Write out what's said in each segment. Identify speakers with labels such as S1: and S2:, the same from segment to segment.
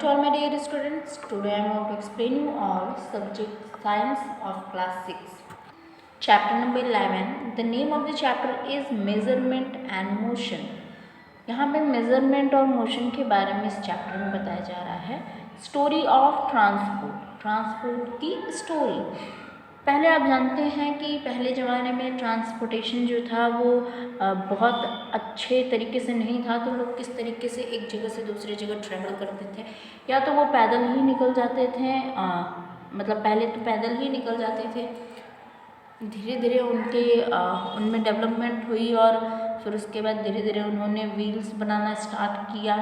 S1: To all my dear students, today I am going to explain you all subject science of class 6. Chapter number 11. The name of the chapter is measurement and motion. यहाँ पे measurement और motion के बारे में इस chapter में बताया जा रहा है. स्टोरी ऑफ ट्रांसपोर्ट की स्टोरी. पहले आप जानते हैं कि पहले ज़माने में ट्रांसपोर्टेशन जो था वो बहुत अच्छे तरीके से नहीं था. तो लोग किस तरीके से एक जगह से दूसरी जगह ट्रैवल करते थे, या तो वो पैदल ही निकल जाते थे, मतलब पहले तो पैदल ही निकल जाते थे. धीरे धीरे उनमें डेवलपमेंट हुई और फिर उसके बाद धीरे धीरे उन्होंने व्हील्स बनाना स्टार्ट किया.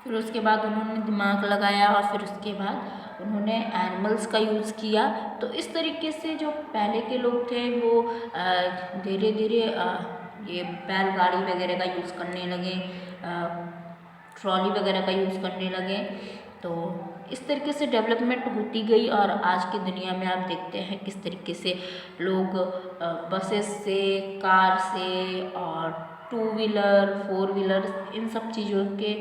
S1: फिर उसके बाद उन्होंने दिमाग लगाया और फिर उसके बाद उन्होंने एनिमल्स का यूज़ किया. तो इस तरीके से जो पहले के लोग थे वो धीरे धीरे ये बैलगाड़ी वगैरह का यूज़ करने लगे, ट्रॉली वगैरह का यूज़ करने लगे. तो इस तरीके से डेवलपमेंट होती गई और आज की दुनिया में आप देखते हैं किस तरीके से लोग बसेस से, कार से और 2 व्हीलर 4 व्हीलर इन सब चीज़ों के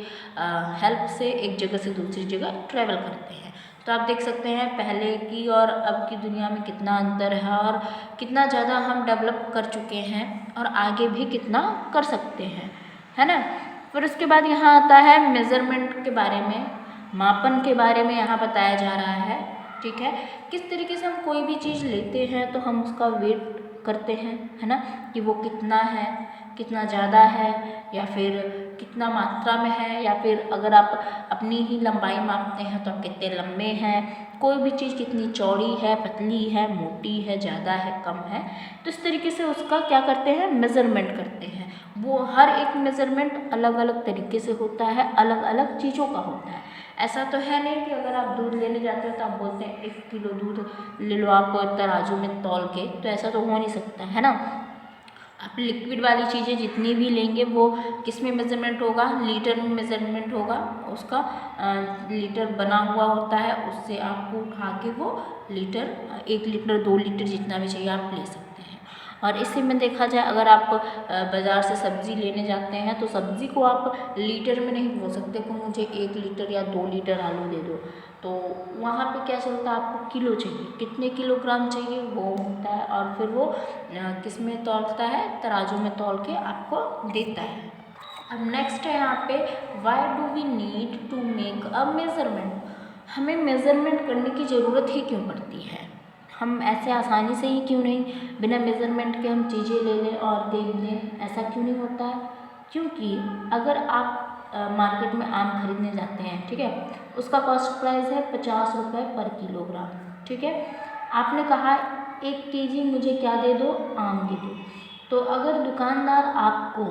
S1: हेल्प से एक जगह से दूसरी जगह ट्रैवल करते हैं. तो आप देख सकते हैं पहले की और अब की दुनिया में कितना अंतर है और कितना ज़्यादा हम डेवलप कर चुके हैं और आगे भी कितना कर सकते हैं, है ना. फिर उसके बाद यहाँ आता है मेज़रमेंट के बारे में, मापन के बारे में यहाँ बताया जा रहा है. ठीक है, किस तरीके से हम कोई भी चीज़ लेते हैं तो हम उसका वेट करते हैं, है ना, कि वो कितना है, कितना ज़्यादा है या फिर कितना मात्रा में है, या फिर अगर आप अपनी ही लंबाई मापते हैं तो आप कितने लंबे हैं. कोई भी चीज़ कितनी चौड़ी है, पतली है, मोटी है, ज़्यादा है, कम है. तो इस तरीके से उसका क्या करते हैं, मेज़रमेंट करते हैं. वो हर एक मेज़रमेंट अलग अलग तरीके से होता है, अलग अलग चीज़ों का होता है. ऐसा तो है नहीं कि अगर आप दूध लेने जाते हो तो आप बोलते हैं 1 किलो दूध ले लो आप तराजू में तौल के, तो ऐसा तो हो नहीं सकता, है ना. आप लिक्विड वाली चीज़ें जितनी भी लेंगे वो किस में मेज़रमेंट होगा, लीटर में मेज़रमेंट होगा. उसका लीटर बना हुआ होता है, उससे आपको उठा के वो लीटर 1 लीटर 2 लीटर जितना भी चाहिए आप ले सकते हैं. और इसी में देखा जाए अगर आप बाज़ार से सब्ज़ी लेने जाते हैं तो सब्ज़ी को आप लीटर में नहीं बोल सकते कि मुझे 1 लीटर या 2 लीटर आलू दे दो. तो वहाँ पे क्या चलता है, आपको किलो चाहिए, कितने किलोग्राम चाहिए वो होता है और फिर वो किस में तौलता है, तराजू में तौल के आपको देता है. अब नेक्स्ट है यहाँ पे, why do we need to make a measurement. हमें मेज़रमेंट करने की ज़रूरत ही क्यों पड़ती है. हम ऐसे आसानी से ही क्यों नहीं बिना मेज़रमेंट के हम चीज़ें ले लें और देख लें, ऐसा क्यों नहीं होता है. क्योंकि अगर आप मार्केट में आम खरीदने जाते हैं, ठीक है, उसका कॉस्ट प्राइस है 50 रुपये पर किलोग्राम. ठीक है, आपने कहा 1 केजी मुझे क्या दे दो, आम दे दो. तो अगर दुकानदार आपको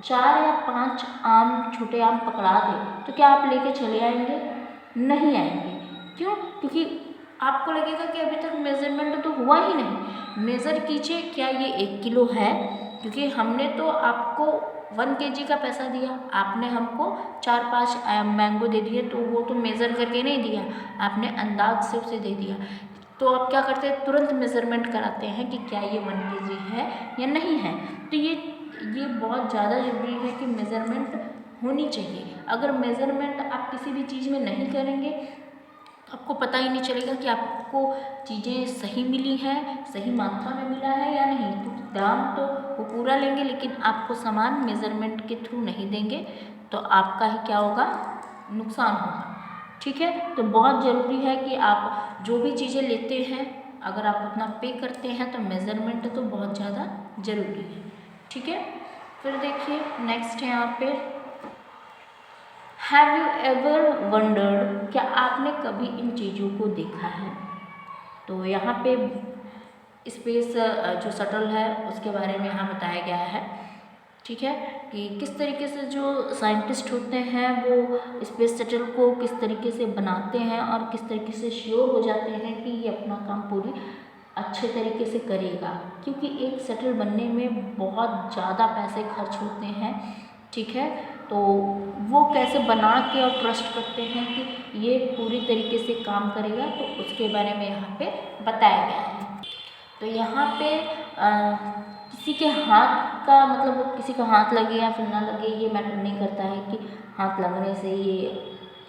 S1: 4 या 5 आम, छोटे आम पकड़ा दे तो क्या आप लेके चले आएंगे, नहीं आएंगे. क्यों, क्योंकि आपको लगेगा कि अभी तक मेज़रमेंट तो हुआ ही नहीं. मेज़र कीजिए क्या ये 1 किलो है, क्योंकि हमने तो आपको 1 केजी का पैसा दिया, आपने हमको 4-5 मैंगो दे दिए, तो वो तो मेज़र करके नहीं दिया, आपने अंदाज से उसे दे दिया. तो आप क्या करते हैं, तुरंत मेज़रमेंट कराते हैं कि क्या ये 1 केजी है या नहीं है. तो ये बहुत ज़्यादा ज़रूरी है कि मेज़रमेंट होनी चाहिए. अगर मेज़रमेंट आप किसी भी चीज़ में नहीं करेंगे तो आपको पता ही नहीं चलेगा कि आपको चीज़ें सही मिली हैं, सही मात्रा में मिला है या नहीं. तो दाम तो वो पूरा लेंगे लेकिन आपको सामान मेज़रमेंट के थ्रू नहीं देंगे, तो आपका ही क्या होगा, नुकसान होगा. ठीक है, तो बहुत ज़रूरी है कि आप जो भी चीज़ें लेते हैं अगर आप उतना पे करते हैं तो मेज़रमेंट तो बहुत ज़्यादा ज़रूरी है. ठीक है, फिर देखिए नेक्स्ट है यहाँ पे, हैव यू एवर वंडर्ड, क्या आपने कभी इन चीज़ों को देखा है. तो यहाँ पे स्पेस जो शटल है उसके बारे में यहाँ बताया गया है. ठीक है, कि किस तरीके से जो साइंटिस्ट होते हैं वो स्पेस शटल को किस तरीके से बनाते हैं और किस तरीके से श्योर हो जाते हैं कि ये अपना काम पूरी अच्छे तरीके से करेगा. क्योंकि एक शटल बनने में बहुत ज़्यादा पैसे खर्च होते हैं. ठीक है, तो वो कैसे बना के और ट्रस्ट करते हैं कि ये पूरी तरीके से काम करेगा, तो उसके बारे में यहाँ पे बताया गया है. तो यहाँ पे किसी के हाथ का मतलब किसी का हाथ लगे या फिर ना लगे ये मैटर नहीं करता है कि हाथ लगने से ये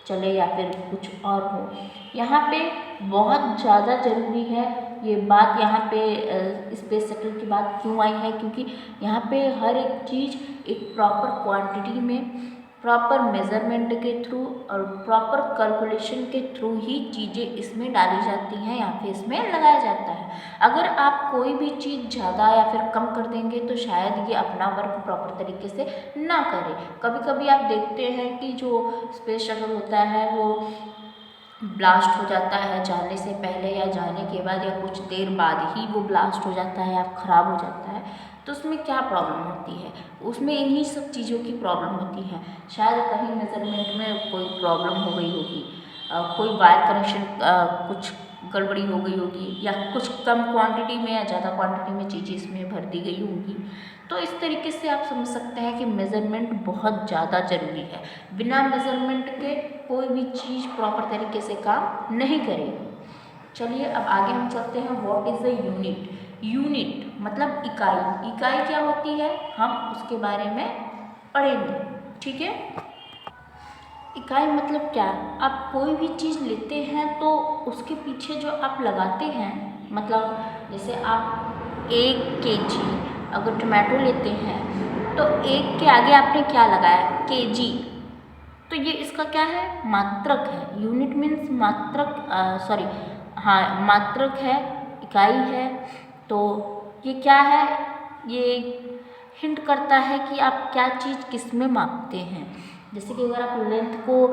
S1: चले या फिर कुछ और हो। यहाँ पे बहुत ज़्यादा ज़रूरी है ये बात, यहाँ पे स्पेस शटल की बात क्यों आई है, क्योंकि यहाँ पे हर एक चीज़ एक प्रॉपर क्वांटिटी में, प्रॉपर मेज़रमेंट के थ्रू और प्रॉपर कैलकुलेशन के थ्रू ही चीज़ें इसमें डाली जाती हैं या फिर इसमें लगाया जाता है। अगर आप कोई भी चीज़ ज़्यादा या फिर कम कर देंगे तो शायद ये अपना वर्क प्रॉपर तरीके से ना करे। कभी कभी आप देखते हैं कि जो स्पेस शटल होता है वो ब्लास्ट हो जाता है जाने से पहले या जाने के बाद या कुछ देर बाद ही वो ब्लास्ट हो जाता है या ख़राब हो जाता है। तो उसमें क्या प्रॉब्लम होती है, उसमें इन्हीं सब चीज़ों की प्रॉब्लम होती है। शायद कहीं मेज़रमेंट में कोई प्रॉब्लम हो गई होगी, कोई वायर कनेक्शन कुछ गड़बड़ी हो गई होगी, या कुछ कम क्वांटिटी में या ज़्यादा क्वांटिटी में चीज़ें इसमें भर दी गई होंगी। तो इस तरीके से आप समझ सकते हैं कि मेज़रमेंट बहुत ज़्यादा ज़रूरी है। बिना मेज़रमेंट के कोई भी चीज़ प्रॉपर तरीके से काम नहीं करेगी। चलिए अब आगे हम चलते हैं। What is the unit. Unit मतलब इकाई। इकाई क्या होती है हम उसके बारे में पढ़ेंगे, ठीक है। इकाई मतलब क्या, आप कोई भी चीज़ लेते हैं तो उसके पीछे जो आप लगाते हैं, मतलब जैसे आप 1 kg अगर टमाटो लेते हैं तो 1 के आगे आपने क्या लगाया, kg, तो ये इसका क्या है, मात्रक है। यूनिट मीन्स मात्रक, सॉरी हाँ मात्रक है, इकाई है। तो ये क्या है, ये हिंट करता है कि आप क्या चीज़ किस में मापते हैं। जैसे कि अगर आप लेंथ को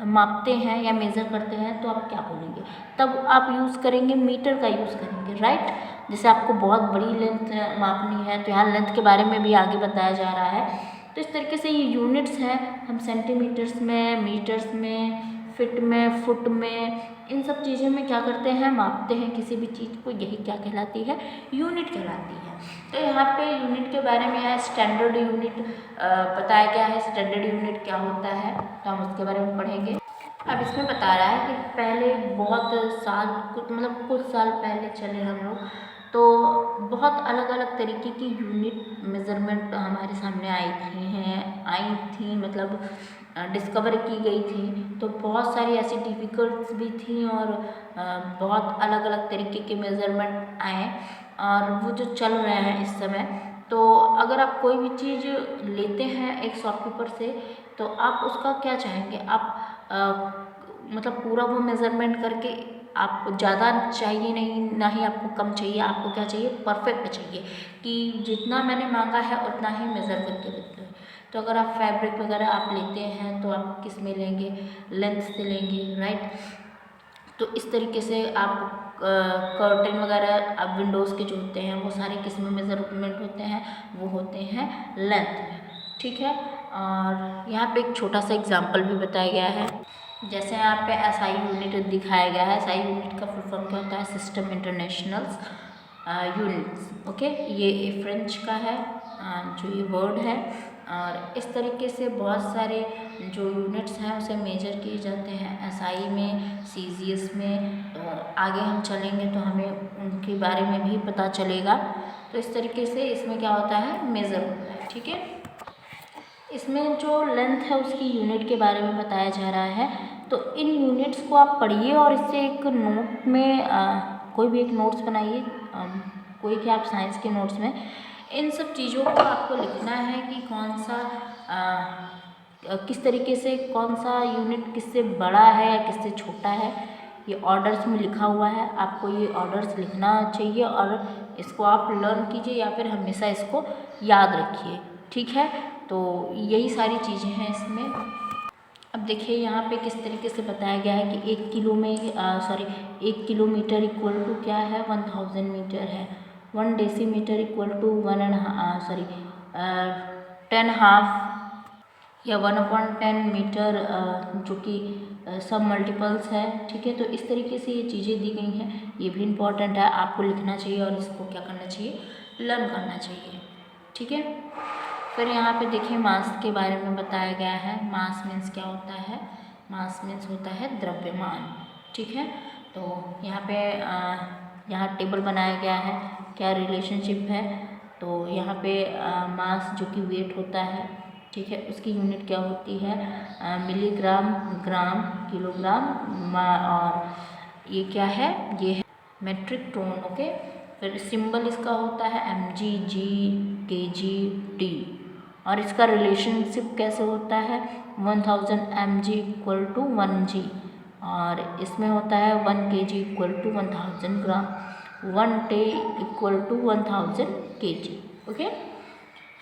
S1: मापते हैं या मेज़र करते हैं तो आप क्या बोलेंगे, तब आप यूज़ करेंगे मीटर का यूज़ करेंगे, राइट। जैसे आपको बहुत बड़ी लेंथ मापनी है तो यहाँ लेंथ के बारे में भी आगे बताया जा रहा है। तो इस तरीके से ये यूनिट्स हैं, हम सेंटीमीटर्स में, मीटर्स में, फिट में, फुट में, इन सब चीज़ों में क्या करते हैं, मापते हैं किसी भी चीज़ को। यही क्या कहलाती है, यूनिट कहलाती है। तो यहाँ पे यूनिट के बारे में है स्टैंडर्ड यूनिट बताया गया है। स्टैंडर्ड यूनिट क्या होता है तो हम उसके बारे में पढ़ेंगे। अब इसमें बता रहा है कि पहले बहुत साल, कुछ साल पहले चले हम लोग, तो बहुत अलग अलग तरीके की यूनिट मेज़रमेंट हमारे सामने आई थी, मतलब डिस्कवर की गई थी। तो बहुत सारी ऐसी डिफ़िकल्ट्स भी थी और बहुत अलग अलग तरीके के मेज़रमेंट आए और वो जो चल रहे हैं इस समय। तो अगर आप कोई भी चीज़ लेते हैं एक शॉपकीपर से तो आप उसका क्या चाहेंगे, आप मतलब पूरा वो मेज़रमेंट करके, आपको ज़्यादा चाहिए नहीं, ना ही आपको कम चाहिए, आपको क्या चाहिए, परफेक्ट चाहिए कि जितना मैंने मांगा है उतना ही मेज़र करके देते हैं। तो अगर आप फैब्रिक वगैरह आप लेते हैं तो आप किस में लेंगे, लेंथ से लेंगे, राइट। तो इस तरीके से आप कर्टेन वगैरह अब विंडोज़ के जो होते हैं वो सारे किस में मेज़रमेंट होते हैं, वो होते हैं लेंथ में, ठीक है। और यहाँ पे एक छोटा सा एग्जांपल भी बताया गया है। जैसे यहाँ पे एसआई यूनिट दिखाया गया है। एसआई यूनिट का फुल फॉर्म क्या होता है, सिस्टम इंटरनेशनल्स यूनिट्स, ओके। ये फ्रेंच का है जो ये वर्ड है। और इस तरीके से बहुत सारे जो यूनिट्स हैं उसे मेजर किए जाते हैं एसआई में, सीजीएस में। तो आगे हम चलेंगे तो हमें उनके बारे में भी पता चलेगा। तो इस तरीके से इसमें क्या होता है, मेज़र होता है, ठीक है। इसमें जो लेंथ है उसकी यूनिट के बारे में बताया जा रहा है। तो इन यूनिट्स को आप पढ़िए और इससे एक नोट में कोई भी एक नोट्स बनाइए, कोई क्या, आप साइंस के नोट्स में इन सब चीज़ों को आपको लिखना है कि कौन सा किस तरीके से कौन सा यूनिट किससे बड़ा है या किससे छोटा है। ये ऑर्डर्स में लिखा हुआ है, आपको ये ऑर्डर्स लिखना चाहिए और इसको आप लर्न कीजिए या फिर हमेशा इसको याद रखिए, ठीक है। तो यही सारी चीज़ें हैं इसमें। अब देखिए यहाँ पे किस तरीके से बताया गया है कि 1 किलो में 1 किलोमीटर इक्वल टू क्या है, 1000 मीटर है। 1 डेसीमीटर इक्वल टू 10 हाफ या 1/10 मीटर, जो कि सब मल्टीपल्स है, ठीक है। तो इस तरीके से ये चीज़ें दी गई हैं, ये भी इम्पॉर्टेंट है, आपको लिखना चाहिए और इसको क्या करना चाहिए, लर्न करना चाहिए, ठीक है। फिर यहाँ पे देखिए मास के बारे में बताया गया है। मास मीन्स क्या होता है, मास मीन्स होता है द्रव्यमान, ठीक है। तो यहाँ पे यहाँ टेबल बनाया गया है, क्या रिलेशनशिप है। तो यहाँ पे मास जो कि वेट होता है, ठीक है, उसकी यूनिट क्या होती है, मिलीग्राम, ग्राम, किलोग्राम, और ये क्या है, ये है मेट्रिक टन। ओके, फिर सिंबल इसका होता है mg, g, kg, t, और इसका रिलेशनशिप कैसे होता है, 1000 mg इक्वल टू 1g, और इसमें होता है 1 kg equal to 1000 gram, 1 t equal to 1000 kg। Okay,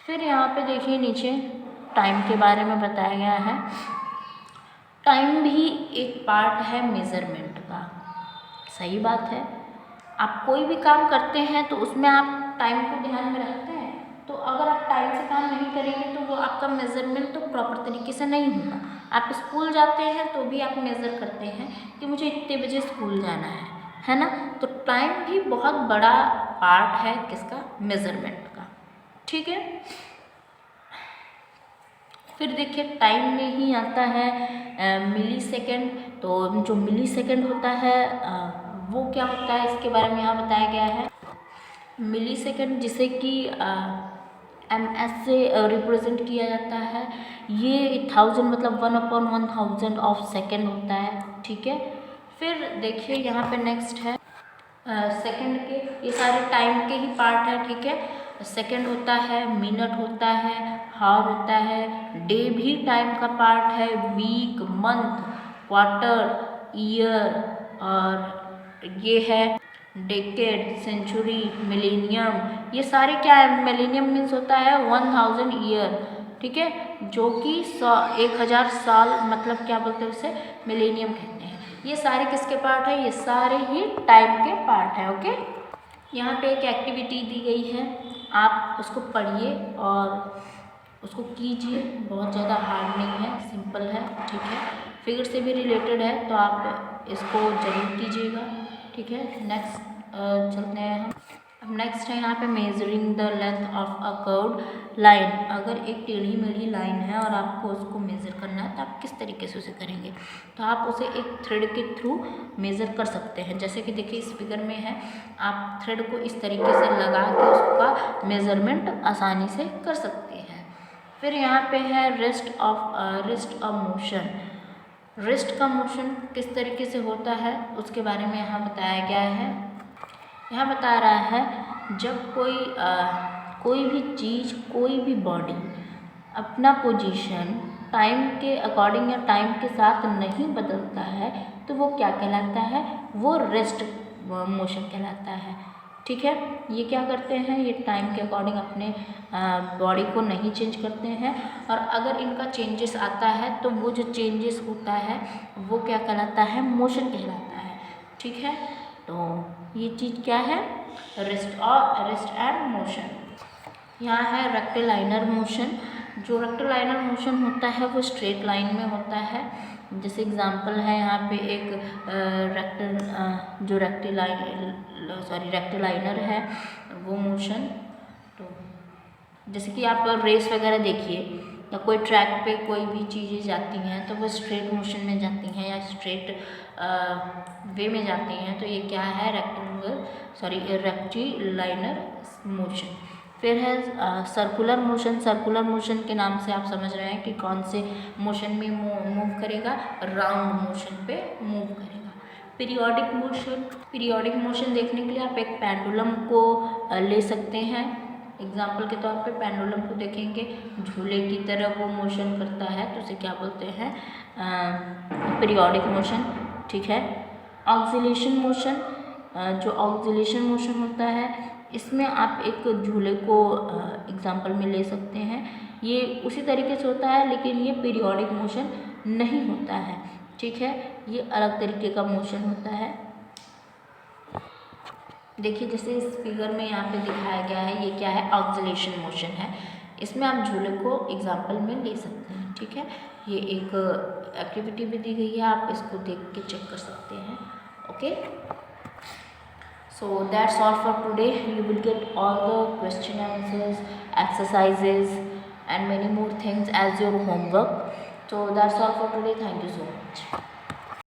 S1: फिर यहाँ पे देखिए नीचे टाइम के बारे में बताया गया है। टाइम भी एक पार्ट है मेज़रमेंट का, सही बात है। आप कोई भी काम करते हैं तो उसमें आप टाइम को ध्यान में रखते हैं, तो अगर आप टाइम से काम नहीं करेंगे तो वो आपका मेज़रमेंट तो प्रॉपर तरीके से नहीं होगा। आप स्कूल जाते हैं तो भी आप मेज़र करते हैं कि मुझे इतने बजे स्कूल जाना है ना। तो टाइम भी बहुत बड़ा पार्ट है किसका, मेज़रमेंट का। ठीक है, फिर देखिए टाइम में ही आता है मिली सेकेंड। तो जो मिली सेकेंड होता है वो क्या होता है, इसके बारे में यहाँ बताया गया है। मिली सेकेंड जिसे कि MS से रिप्रेजेंट किया जाता है, ये 1000 मतलब 1/1000 ऑफ सेकेंड होता है। ठीक है, फिर देखिए यहाँ पे नेक्स्ट है सेकेंड के, ये सारे टाइम के ही पार्ट है। ठीक है, सेकेंड होता है, मिनट होता है, हावर होता है, डे भी टाइम का पार्ट है, वीक, मंथ, क्वार्टर, ईयर, और ये है डेकेड, सेंचुरी, मिलेनियम, ये सारे क्या है, मिलेनियम मीन्स होता है 1000 ईयर। ठीक है, जो कि 1000 साल, मतलब क्या बोलते हैं उसे, मिलेनियम कहते हैं। ये सारे किसके पार्ट है, ये सारे ही टाइम के पार्ट है। ओके, यहाँ पे एक एक्टिविटी दी गई है, आप उसको पढ़िए और उसको कीजिए, बहुत ज़्यादा हार्ड नहीं है, सिंपल है। ठीक है, फिगर से भी रिलेटेड है तो आप इसको ज़रूर कीजिएगा। ठीक है, नेक्स्ट चलते हैं हम। अब नेक्स्ट है यहाँ पे measuring the length of a curved line. अगर एक टेढ़ी मेढ़ी लाइन है और आपको उसको मेज़र करना है तो आप किस तरीके से उसे करेंगे, तो आप उसे एक थ्रेड के थ्रू मेज़र कर सकते हैं। जैसे कि देखिए इस फिगर में है, आप थ्रेड को इस तरीके से लगा के उसका मेज़रमेंट आसानी से कर सकते हैं। फिर यहाँ पे है रेस्ट ऑफ मोशन। रेस्ट का मोशन किस तरीके से होता है उसके बारे में यहाँ बताया गया है। यहाँ बता रहा है जब कोई भी चीज़, कोई भी बॉडी अपना पोजीशन टाइम के अकॉर्डिंग या टाइम के साथ नहीं बदलता है तो वो क्या कहलाता है, वो रेस्ट मोशन कहलाता है। ठीक है, ये क्या करते हैं, ये टाइम के अकॉर्डिंग अपने बॉडी को नहीं चेंज करते हैं, और अगर इनका चेंजेस आता है तो वो जो चेंजेस होता है वो क्या कहलाता है, मोशन कहलाता है। ठीक है, तो ये चीज़ क्या है, रेस्ट एंड मोशन। यहाँ है रेक्टिलाइनर मोशन। जो रेक्टिलाइनर मोशन होता है वो स्ट्रेट लाइन में होता है। जैसे एग्जांपल है यहाँ पे एक रेक्टिलाइनर है वो मोशन। तो जैसे कि आप रेस वगैरह देखिए या कोई ट्रैक पे कोई भी चीज़ें जाती हैं तो वो स्ट्रेट मोशन में जाती हैं या स्ट्रेट वे में जाती हैं, तो ये क्या है, रेक्टिलाइनर मोशन। फिर है सर्कुलर मोशन। सर्कुलर मोशन के नाम से आप समझ रहे हैं कि कौन से मोशन में मूव करेगा, राउंड मोशन पे मूव करेगा। Periodic motion. पीरियोडिक मोशन देखने के लिए आप एक पेंडुलम को ले सकते हैं। एग्जाम्पल के तौर पे पेंडुलम को देखेंगे, झूले की तरह वो मोशन करता है तो उसे क्या बोलते हैं, पीरियोडिक मोशन। ठीक है, ऑक्सीलेशन मोशन। जो ऑक्सीलेशन मोशन होता है इसमें आप एक झूले को एग्जाम्पल में ले सकते हैं। ये उसी तरीके से होता है लेकिन ये पीरियोडिक मोशन नहीं होता है। ठीक है, ये अलग तरीके का मोशन होता है। देखिए जैसे इस फिगर में यहाँ पे दिखाया गया है, ये क्या है, ऑक्सीलेशन मोशन है। इसमें आप झूले को एग्जाम्पल में ले सकते हैं। ठीक है, ये एक एक्टिविटी भी दी गई है, आप इसको देख के चेक कर सकते हैं। Okay, so that's all for today. You will get all the question answers, exercises and many more things as your homework. So that's all for today. Thank you so much.